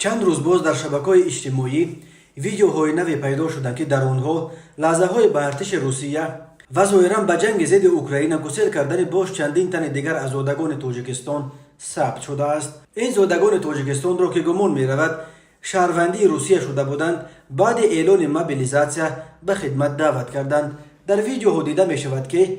چند روز باز در شبکه‌های اجتماعی ویدیوهای نوی پیدا شدند که در آنها لحظه‌های به ارتش روسیه و ظاهراً به جنگ ضد اوکراین گسیل کردن باز چندین تن دیگر از زادگان تاجیکستان ثبت شده است. این زادگان تاجیکستان را که گمان می‌رود شهروندی روسیه شده بودند، بعد اعلان موبیلیزاسیا به خدمت دعوت کردند. در ویدیوها دیده می‌شود که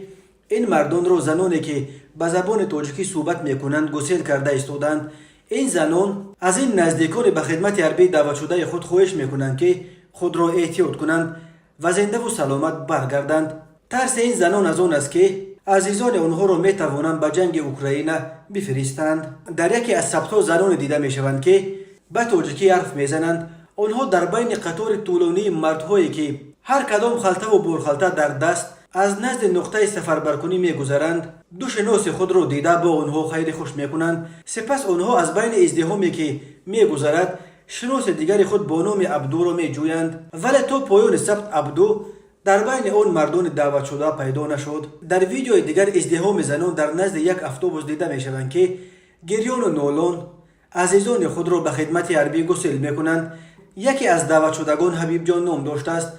این مردان را زنانی که به زبان تاجیکی صحبت می‌کنند گسیل کرده ایستادند. این زنان از این نزدیکان به خدمت حربی دعوت شده خود خواهش میکنند که خود را احتیاط کنند و زنده و سلامت برگردند. ترس این زنان از آن است که عزیزان آنها را میتوانند به جنگ اوکراین بفرستند. در یکی از ثبت‌ها زنان دیده میشوند که به تاجیکی حرف میزنند. آنها در بین قطار طولانی مردهایی که هر کدام خلطه و بورخلطه در دست از نزد نقطه سفربرکنی میگذرند، دو شناس خود را دیده با آنها خیلی خوش میکنند. سپس آنها از بین ازدحامی که میگذرد شناس دیگری خود با نام عبدو را میجویند، ولی تا پایان ثبت عبدو در بین آن مردان دعوت شده پیدا نشد. در ویدیوی دیگر ازدحام زنان در نزد یک اتوبوس دیده میشوند که گریان و نالان عزیزان خود را به خدمت حربی گسیل میکنند. یکی از دعوت شدگان حبیب جان نام داشته است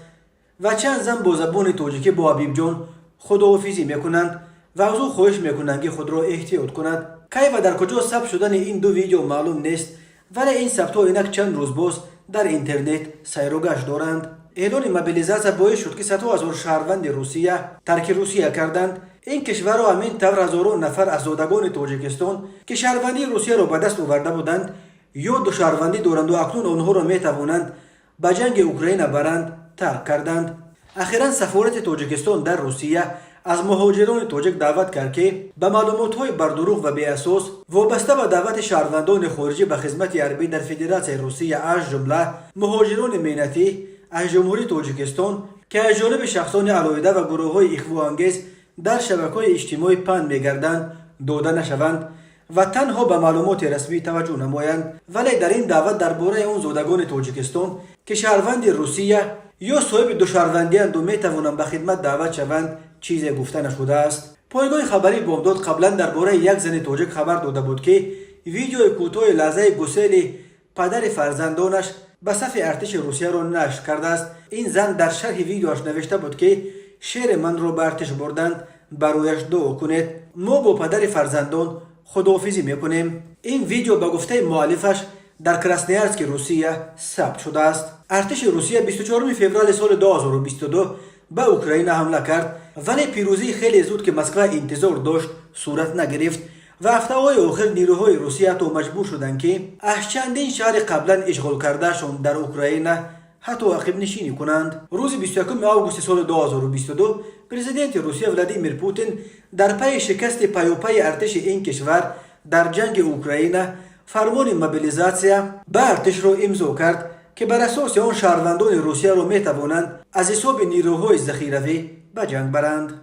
و چند زن با زبان تاجیکی با حبیب جان خداحافظی میکنند و از او خواهش میکنند که خود را احتیاط کند. کی و در کجا ثبت شدن این دو ویدیو معلوم نیست، ولی این ثبت‌ها اینک چند روز باز در اینترنت سیر و گشت دارند. اعلان موبیلیزاسیا باعث شد که صدها هزار شهروند روسیه ترک روسیه کردند. این کشور را همین طور هزاران نفر از زادگان تاجیکستان که شهروندی روسیه را به دست آورده بودند یا دو شهروندی دارند و اکنون آنها را میتوانند به جنگ اوکراین برند ترک کردند. اخیراً سفارت تاجیکستان در روسیه از مهاجران تاجیک دعوت کرد که به معلومات‌های بردروغ و بی اساس وابسته به دعوت شهروندان خارجی به خدمت حربی در فدراسیون روسیه از جمله مهاجران ملتی از جمهوری تاجیکستان که از جانب شخصان علیحده و گروه‌های اخوان‌انگیز در شبکه‌های اجتماعی پند می‌گردند داده نشوند و تنها به معلومات رسمی توجه نمایند. ولی در این دعوت درباره آن زادگان تاجیکستان که شهروند روسیه یا صاحب دو شهروندی‌اند و می‌توانند به خدمت دعوت شوند چیزی گفته نشده است. پایگاه خبری بامداد قبلا درباره یک زن تاجیک خبر داده بود که ویدیوی کوتاه لحظه گسیل پدر فرزندانش به صف ارتش روسیه را نشر کرده است. این زن در شرح ویدیوش نوشته بود که شیر من را به ارتش بردند، برایش دعا کنید، ما با پدر فرزندان خداحافظی میکنیم. این ویدیو به گفته مؤلفش در کراسنویارسک روسیه ثبت شده است. ارتش روسیه 24 فوریه سال 2022 به اوکراین حمله کرد، ولی پیروزی خیلی زود که مسکو انتظار داشت صورت نگرفت و هفته‌های آخر نیروهای روسیه تو مجبور شدند که از چندین شهر قبلا اشغال کردهشان در اوکراین حتی عقب نشینی کنند. روز 21 آگوست سال 2022 پرزیدنت روسیه ولادیمیر پوتین در پی شکست پیاپی ارتش این کشور در جنگ اوکراین فرمان موبیلیزاسیا به ارتش را امضا کرد که بر اساس آن شهروندان روسیه را میتوانند از حساب نیروهای ذخیروی به جنگ برند.